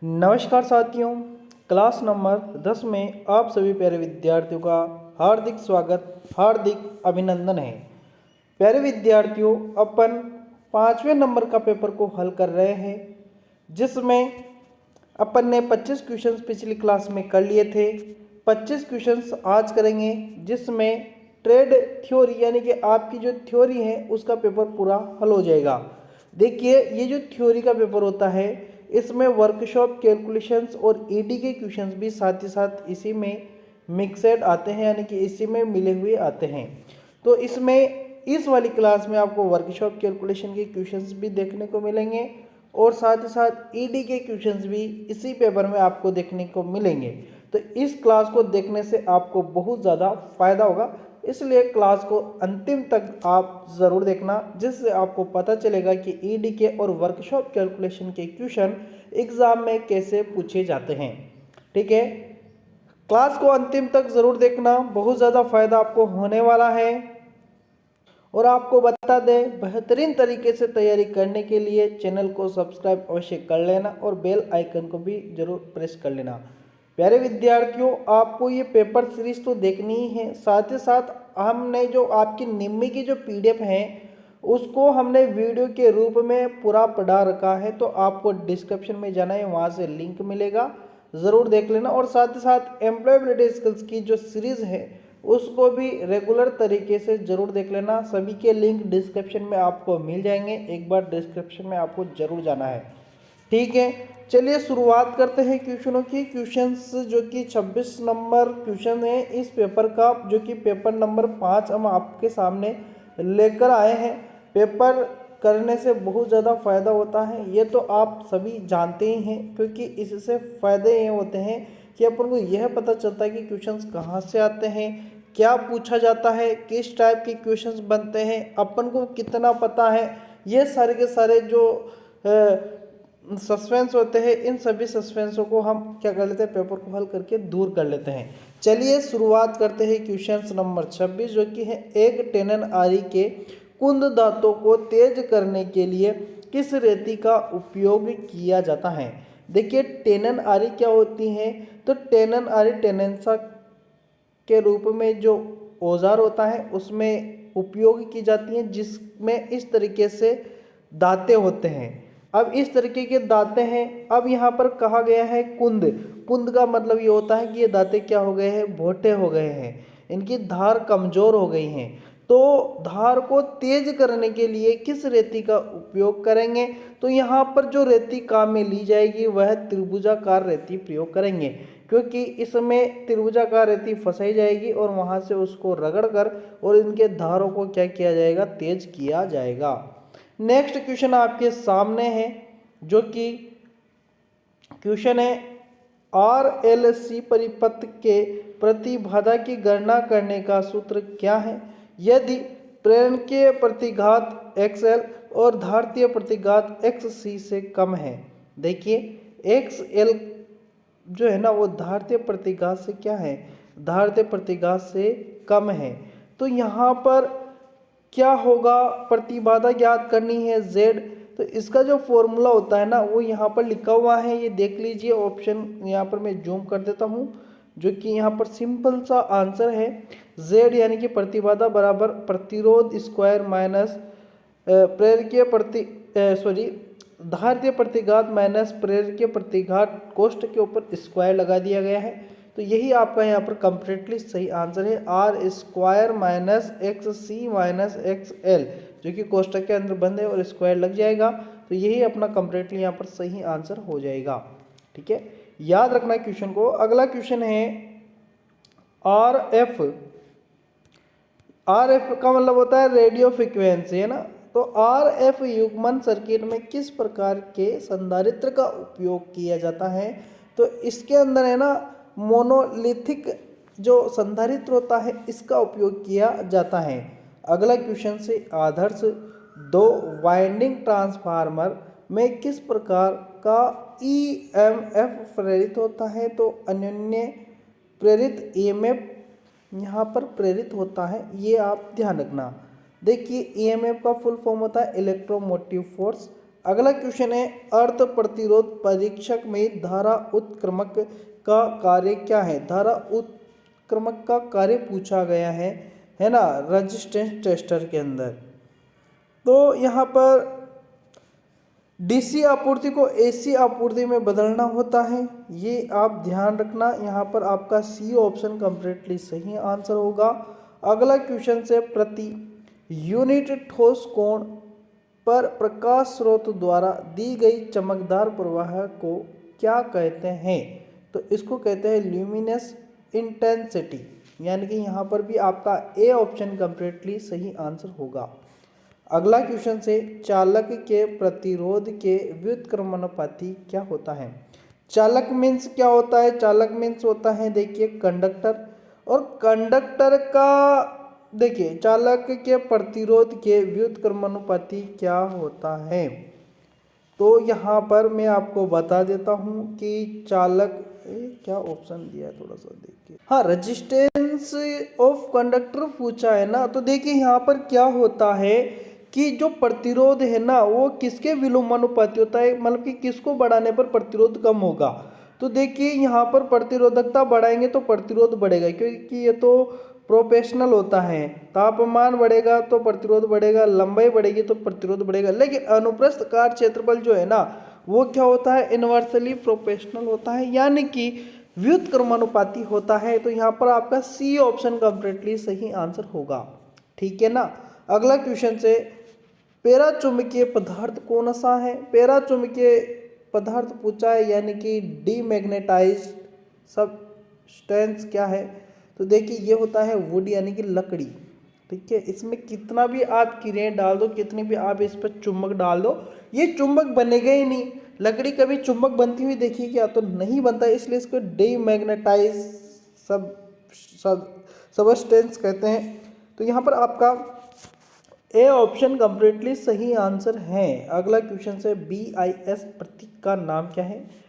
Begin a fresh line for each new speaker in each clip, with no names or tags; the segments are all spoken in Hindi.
नमस्कार साथियों, क्लास नंबर 10 में आप सभी प्यारे विद्यार्थियों का हार्दिक स्वागत, हार्दिक अभिनंदन है। प्यारे विद्यार्थियों, अपन 5वें नंबर का पेपर को हल कर रहे हैं, जिसमें अपन ने 25 क्वेश्चंस पिछली क्लास में कर लिए थे। 25 क्वेश्चंस आज करेंगे, जिसमें ट्रेड थ्योरी यानी कि आपकी जो थ्योरी है उसका पेपर पूरा हल हो जाएगा। देखिए, ये जो थ्योरी का पेपर होता है इसमें वर्कशॉप कैलकुलेशंस और ईडी के क्वेश्चंस भी साथ ही साथ इसी में मिक्सड आते हैं, यानी कि इसी में मिले हुए आते हैं। तो इसमें इस वाली क्लास में आपको वर्कशॉप कैलकुलेशन के क्वेश्चंस भी देखने को मिलेंगे और साथ ही साथ ईडी के क्वेश्चंस भी इसी पेपर में आपको देखने को मिलेंगे। तो इस क्लास को देखने से आपको बहुत ज़्यादा फायदा होगा, इसलिए क्लास को अंतिम तक आप ज़रूर देखना, जिससे आपको पता चलेगा कि ईडी के और वर्कशॉप कैलकुलेशन के क्वेश्चन एग्जाम में कैसे पूछे जाते हैं। ठीक है, क्लास को अंतिम तक ज़रूर देखना, बहुत ज़्यादा फायदा आपको होने वाला है। और आपको बता दें, बेहतरीन तरीके से तैयारी करने के लिए चैनल को सब्सक्राइब अवश्य कर लेना और बेल आइकन को भी जरूर प्रेस कर लेना। प्यारे विद्यार्थियों, आपको ये पेपर सीरीज तो देखनी ही है, साथ ही साथ हमने जो आपकी निम्मी की जो पीडीएफ है उसको हमने वीडियो के रूप में पूरा पढ़ा रखा है। तो आपको डिस्क्रिप्शन में जाना है, वहाँ से लिंक मिलेगा, ज़रूर देख लेना। और साथ ही साथ एम्प्लॉयबिलिटी स्किल्स की जो सीरीज़ है उसको भी रेगुलर तरीके से ज़रूर देख लेना। सभी के लिंक डिस्क्रिप्शन में आपको मिल जाएंगे, एक बार डिस्क्रिप्शन में आपको ज़रूर जाना है। ठीक है, चलिए शुरुआत करते हैं क्वेश्चनों की। क्वेश्चंस जो कि 26 नंबर क्वेश्चन है इस पेपर का, जो कि पेपर नंबर 5 हम आपके सामने लेकर आए हैं। पेपर करने से बहुत ज़्यादा फ़ायदा होता है, ये तो आप सभी जानते ही हैं, क्योंकि इससे फ़ायदे ये होते हैं कि अपन को यह पता चलता है कि क्वेश्चंस कहाँ से आते हैं, क्या पूछा जाता है, किस टाइप के क्वेश्चंस बनते हैं, अपन को कितना पता है। ये सारे के सारे जो सस्पेंस होते हैं, इन सभी सस्पेंसों को हम क्या कर लेते हैं, पेपर को हल करके दूर कर लेते हैं। चलिए शुरुआत करते हैं क्वेश्चन नंबर 26, जो कि है एक टेनन आरी के कुंद दांतों को तेज करने के लिए किस रेती का उपयोग किया जाता है। देखिए, टेनन आरी क्या होती है, तो टेनन आरी टेनेंसा के रूप में जो औजार होता है उसमें उपयोग की जाती है, जिसमें इस तरीके से दांते होते हैं। अब इस तरीके के दांते हैं। अब यहाँ पर कहा गया है कुंद। कुंद का मतलब ये होता है कि ये दांते क्या हो गए हैं, भोटे हो गए हैं, इनकी धार कमजोर हो गई हैं। तो धार को तेज करने के लिए किस रेती का उपयोग करेंगे, तो यहाँ पर जो रेती काम में ली जाएगी वह त्रिभुजाकार रेती प्रयोग करेंगे, क्योंकि इसमें त्रिभुजाकार रेती फंसाई जाएगी और वहाँ से उसको रगड़ कर और इनके धारों को क्या किया जाएगा, तेज किया जाएगा। नेक्स्ट क्वेश्चन आपके सामने है, जो कि क्वेश्चन है RLC परिपथ के प्रतिबाधा की गणना करने का सूत्र क्या है यदि प्रेरणकीय प्रतिघात XL और धारतीय प्रतिघात XC से कम है। देखिए, XL जो है ना वो धारतीय प्रतिघात से क्या है, धारतीय प्रतिघात से कम है। तो यहाँ पर क्या होगा, प्रतिबाधा ज्ञात करनी है Z। तो इसका जो फॉर्मूला होता है ना वो यहाँ पर लिखा हुआ है, ये देख लीजिए। ऑप्शन यहाँ पर मैं जूम कर देता हूँ, जो कि यहाँ पर सिंपल सा आंसर है। Z यानी कि प्रतिबाधा बराबर प्रतिरोध स्क्वायर माइनस प्रेरकीय धारतीय प्रतिघात माइनस प्रेरकीय प्रतिघात कोष्ठ के ऊपर स्क्वायर लगा दिया गया है। तो यही आपका यहाँ पर कंप्लीटली सही आंसर है, R square minus XC minus XL, जो कि कोष्ठक के अंदर बंद है और स्क्वायर लग जाएगा। तो यही अपना कंप्लीटली यहाँ पर सही आंसर हो जाएगा। ठीक है, याद रखना क्वेश्चन को। अगला क्वेश्चन है RF। RF का मतलब होता है रेडियो फ्रिक्वेंसी, है ना। तो RF युग्मन सर्किट में किस प्रकार के संधारित्र का उपयोग किया जाता है, तो इसके अंदर है ना मोनोलिथिक जो संधारित्र होता है इसका उपयोग किया जाता है। अगला क्वेश्चन से आदर्श दो वाइंडिंग ट्रांसफार्मर में किस प्रकार का EMF प्रेरित होता है, तो अन्योन्य प्रेरित EMF यहाँ पर प्रेरित होता है, ये आप ध्यान रखना। देखिए, EMF का फुल फॉर्म होता है इलेक्ट्रोमोटिव फोर्स। अगला क्वेश्चन है अर्ध प्रतिरोध परीक्षक में धारा उत्क्रमक का कार्य क्या है। धारा उत्क्रमक का कार्य पूछा गया है ना, रेजिस्टेंस टेस्टर के अंदर। तो यहाँ पर डीसी आपूर्ति को एसी आपूर्ति में बदलना होता है, ये आप ध्यान रखना। यहाँ पर आपका सी ऑप्शन कंप्लीटली सही आंसर होगा। अगला क्वेश्चन से प्रति यूनिट ठोस कोण पर प्रकाश स्रोत द्वारा दी गई चमकदार प्रवाह को क्या कहते हैं। तो इसको कहते हैं ल्यूमिनस इंटेंसिटी, यानी कि यहाँ पर भी आपका ए ऑप्शन कंप्लीटली सही आंसर होगा। अगला क्वेश्चन से चालक के प्रतिरोध के व्युत्क्रमानुपाती क्या होता है। चालक मीन्स क्या होता है, चालक मीन्स होता है देखिए कंडक्टर, और कंडक्टर का देखिए चालक के प्रतिरोध के व्युत्क्रमानुपाती क्या होता है। तो यहाँ पर मैं आपको बता देता हूँ कि चालक क्या ऑप्शन दिया है थोड़ा सा देखिए, हाँ रेजिस्टेंस ऑफ कंडक्टर पूछा है ना। तो देखिए यहाँ पर क्या होता है कि जो प्रतिरोध है ना वो किसके विलोमानुपाती होता है, मतलब कि किसको बढ़ाने पर प्रतिरोध कम होगा। तो देखिए यहाँ पर प्रतिरोधकता बढ़ाएंगे तो प्रतिरोध बढ़ेगा, क्योंकि ये तो प्रोपोर्शनल होता है। तापमान बढ़ेगा तो प्रतिरोध बढ़ेगा, लंबाई बढ़ेगी तो प्रतिरोध बढ़ेगा। लेकिन अनुप्रस्थ काट क्षेत्रफल जो है ना वो क्या होता है, इनवर्सली प्रोपोर्शनल होता है, यानी कि व्युत्क्रमानुपाती होता है। तो यहाँ पर आपका सी ऑप्शन कंप्लीटली सही आंसर होगा, ठीक है ना। अगला क्वेश्चन से पैराचुंबकीय पदार्थ कौन सा है। पैराचुंबकीय पदार्थ पूछा है, यानी कि डीमैग्नेटाइज्ड सब्सटेंस क्या है। तो देखिए ये होता है वुड, यानी कि लकड़ी, ठीक है। इसमें कितना भी आप किरणें डाल दो, कितनी भी आप इस पर चुंबक डाल दो, ये चुंबक बनेगा ही नहीं। लकड़ी कभी चुंबक बनती हुई देखिए क्या, तो नहीं बनता, इसलिए इसको डीमैग्नेटाइज सब्सटेंस कहते हैं। तो यहाँ पर आपका ए ऑप्शन कंप्लीटली सही आंसर है। अगला क्वेश्चन से BIS प्रतीक का नाम क्या है।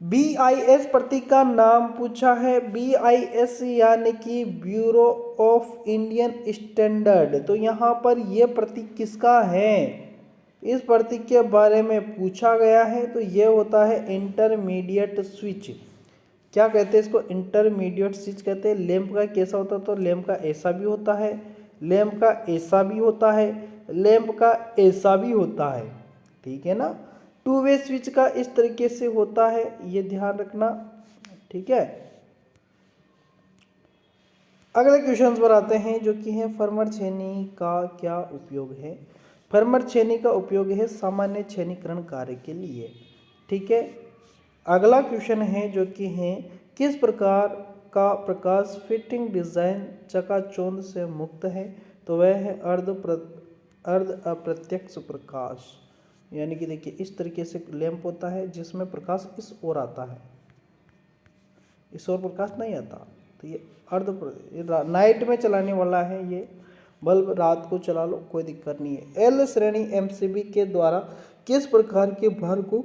BIS प्रतीक का नाम पूछा है। BIS यानी कि ब्यूरो ऑफ इंडियन स्टैंडर्ड। तो यहाँ पर ये प्रतीक किसका है, इस प्रतीक के बारे में पूछा गया है। तो ये होता है इंटरमीडिएट स्विच। क्या कहते हैं इसको, इंटरमीडिएट स्विच कहते हैं। लैंप का कैसा होता है, तो लैंप का ऐसा भी होता है, लैंप का ऐसा भी होता है, लैंप का ऐसा भी होता है, ठीक है ना। टू वे स्विच का इस तरीके से होता है, ये ध्यान रखना, ठीक है। अगले क्वेश्चन पर आते हैं जो कि है फर्मर छेनी का क्या उपयोग है। फर्मर छेनी का उपयोग है सामान्य छेनीकरण कार्य के लिए, ठीक है। अगला क्वेश्चन है जो कि है किस प्रकार का प्रकाश फिटिंग डिजाइन चकाचौंध से मुक्त है। तो वह है अर्ध अप्रत्यक्ष प्रकाश, यानी कि देखिए इस तरीके से लैंप होता है जिसमें प्रकाश इस ओर आता है, इस ओर प्रकाश नहीं आता। तो ये नाइट में चलाने वाला है, ये बल्ब रात को चला लो कोई दिक्कत नहीं है। एल श्रेणी MCB के द्वारा किस प्रकार के भार को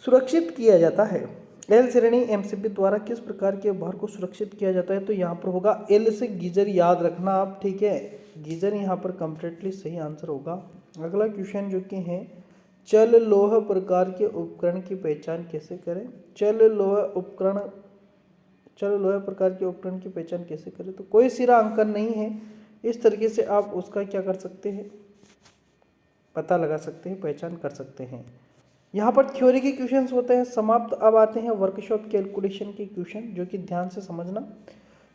सुरक्षित किया जाता है। एल श्रेणी MCB द्वारा किस प्रकार के भार को सुरक्षित किया जाता है। तो यहाँ पर होगा एल से गीजर, याद रखना आप, ठीक है। गीजर यहाँ पर कंप्लीटली सही आंसर होगा। अगला क्वेश्चन जो कि है चल लोह प्रकार के उपकरण की पहचान कैसे करें। चल लोह प्रकार के उपकरण की पहचान कैसे करें। तो कोई सिरा अंकन नहीं है, इस तरीके से आप उसका क्या कर सकते हैं, पता लगा सकते हैं, पहचान कर सकते हैं। यहाँ पर थ्योरी के क्वेश्चंस होते हैं समाप्त। अब आते हैं वर्कशॉप कैलकुलेशन के क्वेश्चन, जो कि ध्यान से समझना।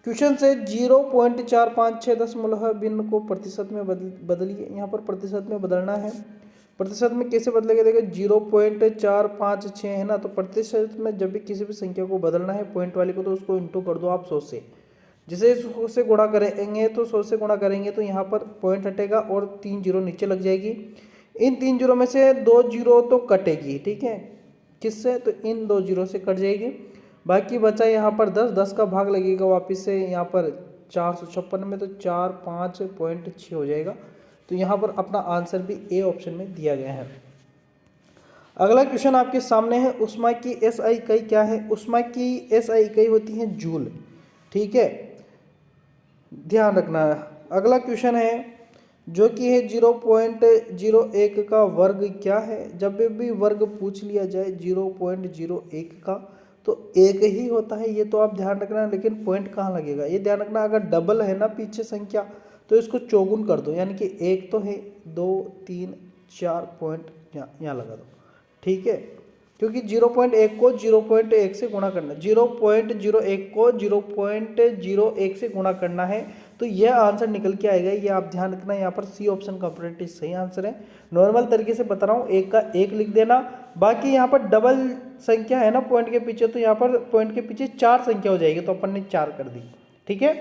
क्वेश्चन से 0.456 भिन्न को प्रतिशत में बदलिए। यहाँ पर प्रतिशत में बदलना है। प्रतिशत में कैसे बदलेगा, देखिए 0.456 है ना, तो प्रतिशत में जब भी किसी भी संख्या को बदलना है पॉइंट वाले को, तो उसको इंटू कर दो आप 100 से। जिसे 100 से गुणा करेंगे तो 100 से गुणा करेंगे तो यहाँ पर पॉइंट हटेगा और 3 जीरो नीचे लग जाएगी। इन 3 जीरो में से 2 जीरो तो कटेगी, ठीक है, किससे, तो इन 2 जीरो से कट जाएगी। बाकी बचा यहाँ पर 10 का भाग लगेगा वापस से यहाँ पर 456 में, तो 4.5 हो जाएगा। तो यहाँ पर अपना आंसर भी ए ऑप्शन में दिया गया है। अगला क्वेश्चन आपके सामने है उष्मा की SI इकाई क्या है। उष्मा की SI इकाई होती है जूल, ठीक है, ध्यान रखना। अगला क्वेश्चन है जो कि है 0.01 का वर्ग क्या है। जब भी वर्ग पूछ लिया जाए 0.01 का तो एक ही होता है, ये तो आप ध्यान रखना। लेकिन पॉइंट कहाँ लगेगा ये ध्यान रखना। अगर डबल है ना पीछे संख्या तो इसको चौगुन कर दो, यानी कि एक तो है 2 3 4 पॉइंट यहाँ लगा दो, ठीक है। क्योंकि 0.1 को 0.1 से गुणा करना, 0.01 को 0.01 से गुणा करना है, तो यह आंसर निकल के आएगा। ये आप ध्यान रखना, यहाँ पर सी ऑप्शन कंप्लीटली सही आंसर है। नॉर्मल तरीके से बता रहा हूँ, एक का एक लिख देना। बाकी यहाँ पर डबल संख्या है ना पॉइंट के पीछे, तो यहाँ पर पॉइंट के पीछे 4 संख्या हो जाएगी, तो अपन ने 4 कर दी, ठीक है।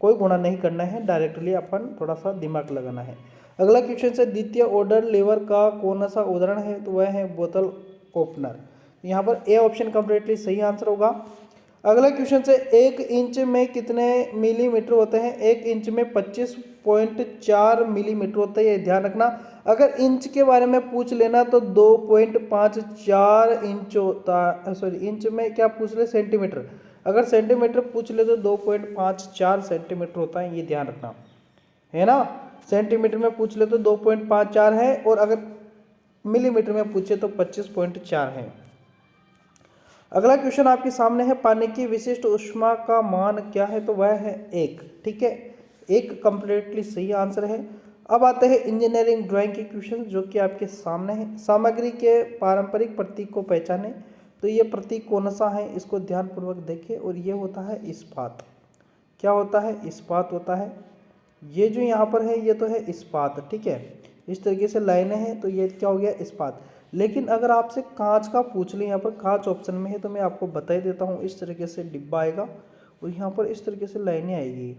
कोई गुणा नहीं करना है, डायरेक्टली अपन थोड़ा सा दिमाग लगाना है। अगला क्वेश्चन से द्वितीय ऑर्डर लेवर का कौन सा उदाहरण है, तो वह है बोतल ओपनर। यहाँ पर ए ऑप्शन कंप्लीटली सही आंसर होगा। अगला क्वेश्चन से 1 इंच में कितने मिलीमीटर होते हैं। 1 इंच में 25.4 मिलीमीटर होता है, ये ध्यान रखना। अगर इंच के बारे में पूछ लेना तो 2.54 इंच होता है, सॉरी इंच में क्या पूछ ले, सेंटीमीटर। अगर सेंटीमीटर पूछ ले तो 2.54 सेंटीमीटर होता है, ये ध्यान रखना है ना। सेंटीमीटर में पूछ ले तो 2.54 है, और अगर मिलीमीटर में पूछे तो 25.4 है। अगला क्वेश्चन आपके सामने है, पानी की विशिष्ट ऊष्मा का मान क्या है, तो वह है 1, ठीक है। 1 कंप्लीटली सही आंसर है। अब आते हैं इंजीनियरिंग ड्राइंग के क्वेश्चन जो कि आपके सामने है। सामग्री के पारंपरिक प्रतीक को पहचाने, तो ये प्रतीक कौन सा है, इसको ध्यानपूर्वक देखें। और ये होता है इस्पात। क्या होता है, इस्पात होता है। ये जो यहाँ पर है ये तो है इस्पात, ठीक है। इस तरीके से लाइनें हैं, तो ये क्या हो गया, इस्पात। लेकिन अगर आपसे कांच का पूछ लें, यहाँ पर कांच ऑप्शन में है, तो मैं आपको बता ही देता हूँ। इस तरीके से डिब्बा आएगा और यहाँ पर इस तरीके से लाइनें आएगी,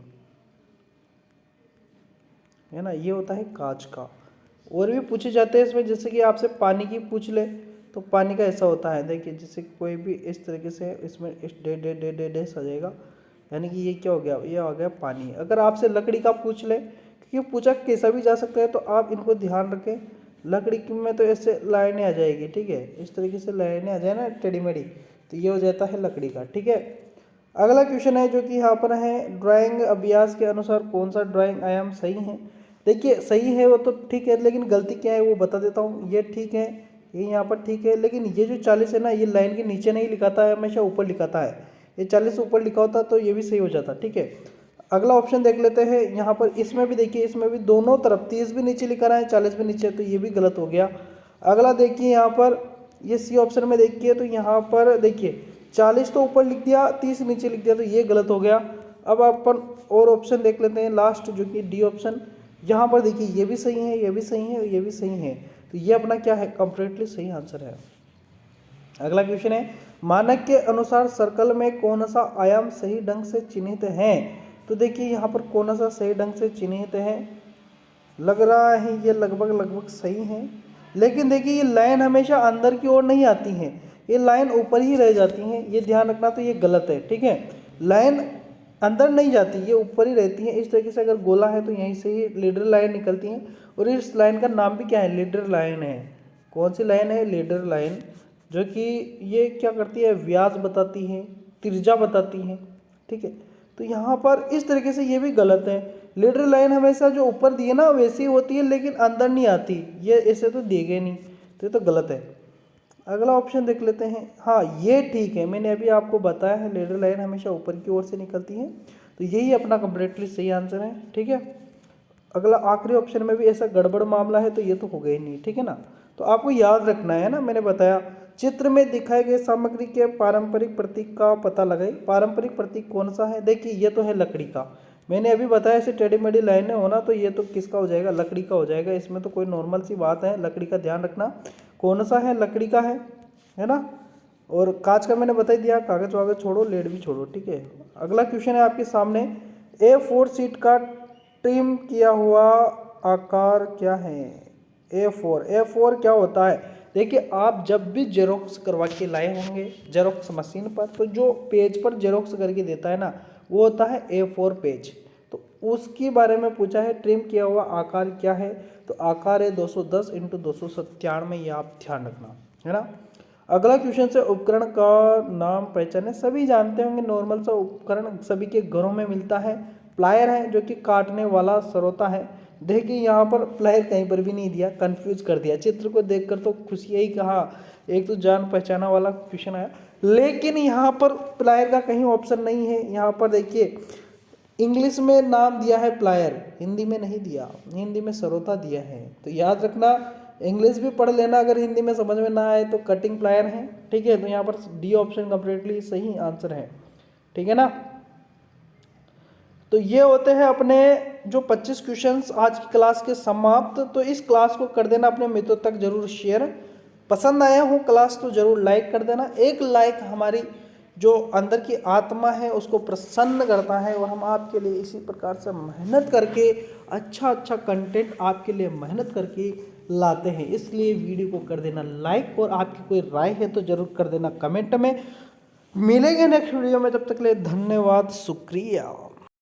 है ना, ये होता है कांच का। और भी पूछे जाते हैं इसमें, जैसे कि आपसे पानी की पूछ ले तो पानी का ऐसा होता है, देखिए जैसे कोई भी इस तरीके से इसमें इस डे डे डे डे डे सजेगा, यानी कि ये क्या हो गया, ये आ गया पानी। अगर आपसे लकड़ी का पूछ ले, क्योंकि पूछा कैसा भी जा सकता है, तो आप इनको ध्यान रखें। लकड़ी में तो ऐसे लाइनें आ जाएगी, ठीक है, इस तरीके से लाइनें आ जाए ना टेढ़ी मेढ़ी, तो ये हो जाता है लकड़ी का, ठीक है। अगला क्वेश्चन है जो कि यहाँ पर है, ड्राइंग अभ्यास के अनुसार कौन सा ड्राइंग आयाम सही है। देखिए सही है वो तो ठीक है, लेकिन गलती क्या है वो बता देता हूँ। ये ठीक है, ये यहाँ पर ठीक है, लेकिन ये जो 40 है ना, ये लाइन के नीचे नहीं लिखाता है, हमेशा ऊपर लिखाता है। ये 40 ऊपर लिखा होता तो ये भी सही हो जाता, ठीक है। अगला ऑप्शन देख लेते हैं। यहाँ पर इसमें भी देखिए, इसमें भी दोनों तरफ 30 भी नीचे लिखा रहा है, 40 भी नीचे, तो ये भी गलत हो गया। अगला देखिए यहाँ पर, ये सी ऑप्शन में देखिए, तो यहाँ पर देखिए 40 तो ऊपर लिख दिया, 30 नीचे लिख दिया, तो ये गलत हो गया। अब अपन और ऑप्शन देख लेते हैं लास्ट, जो कि डी ऑप्शन। यहाँ पर देखिए ये भी सही है, ये भी सही है, ये भी सही है, तो ये अपना क्या है, कंप्लीटली सही आंसर है। अगला क्वेश्चन है, मानक के अनुसार सर्कल में कौन सा आयाम सही ढंग से चिन्हित है। तो देखिए यहाँ पर कौन सा सही ढंग से चिन्हित है, लग रहा है ये लगभग लगभग सही है। लेकिन देखिए ये लाइन हमेशा अंदर की ओर नहीं आती है, ये लाइन ऊपर ही रह जाती है, ये ध्यान रखना, तो ये गलत है, ठीक है। लाइन अंदर नहीं जाती, ये ऊपर ही रहती है। इस तरीके से अगर गोला है तो यहीं से ही लीडर लाइन निकलती है, और इस लाइन का नाम भी क्या है, लीडर लाइन है। कौन सी लाइन है, लीडर लाइन, जो कि ये क्या करती है, व्यास बताती है, त्रिज्या बताती है, ठीक है। तो यहाँ पर इस तरीके से ये भी गलत है। लीडर लाइन हमेशा जो ऊपर दी है ना वैसी होती है, लेकिन अंदर नहीं आती, ये ऐसे तो दी गए नहीं, तो ये तो गलत है। अगला ऑप्शन देख लेते हैं। हाँ ये ठीक है, मैंने अभी आपको बताया है लीडर लाइन हमेशा ऊपर की ओर से निकलती है, तो यही अपना कंप्लीटली सही आंसर है, ठीक है। अगला आखिरी ऑप्शन में भी ऐसा गड़बड़ मामला है, तो ये तो हो गई नहीं, ठीक है ना। तो आपको याद रखना है ना, मैंने बताया चित्र में दिखाए गए सामग्री के पारंपरिक प्रतीक का पता लगाए। पारंपरिक प्रतीक कौन सा है, देखिए ये तो है लकड़ी का, मैंने अभी बताया ऐसे टेढ़ी मेढ़ी लाइनें होना, तो ये तो किसका हो जाएगा, लकड़ी का हो जाएगा। इसमें तो कोई नॉर्मल सी बात है, लकड़ी का ध्यान रखना, कौन सा है, लकड़ी का है ना। और कांच का मैंने बता ही दिया, कागज वागज छोड़ो, लेड भी छोड़ो, ठीक है। अगला क्वेश्चन है आपके सामने, A4 शीट का ट्रिम किया हुआ आकार क्या है। A4 क्या होता है, देखिए आप जब भी जेरोक्स करवा के लाए होंगे जेरोक्स मशीन पर, तो जो पेज पर जेरोक्स करके देता है ना, वो होता है A4 पेज। तो उसके बारे में पूछा है, ट्रिम किया हुआ आकार क्या है, तो आकार है 210 × 297, ये आप ध्यान रखना, है ना। अगला क्वेश्चन से उपकरण का नाम पहचाने। सभी जानते होंगे, नॉर्मल सा उपकरण सभी के घरों में मिलता है। प्लायर है जो कि काटने वाला सरोता है, देखिए यहाँ पर प्लायर कहीं पर भी नहीं दिया, कंफ्यूज कर दिया। चित्र को देखकर तो खुशी ही कहा, एक तो जान पहचाना वाला क्वेश्चन आया, लेकिन यहाँ पर प्लायर का कहीं ऑप्शन नहीं है। यहाँ पर देखिए इंग्लिश में नाम दिया है प्लायर, हिंदी में नहीं दिया, हिंदी में सरोता दिया है। तो याद रखना, इंग्लिश भी पढ़ लेना, अगर हिंदी में समझ में ना आए तो कटिंग प्लायर है। ठीक है, तो यहाँ पर डी ऑप्शन कंप्लीटली सही आंसर है। ठीक है ना। तो ये होते हैं अपने जो 25 क्वेश्चंस आज की क्लास के समाप्त। तो इस क्लास को कर देना अपने मित्रों तक जरूर शेयर। पसंद आया हो क्लास तो जरूर लाइक कर देना। एक लाइक हमारी जो अंदर की आत्मा है उसको प्रसन्न करता है, और हम आपके लिए इसी प्रकार से मेहनत करके अच्छा कंटेंट आपके लिए मेहनत करके लाते हैं। इसलिए वीडियो को कर देना लाइक, और आपकी कोई राय है तो जरूर कर देना कमेंट में। मिलेंगे नेक्स्ट वीडियो में, तब तक के लिए धन्यवाद, शुक्रिया।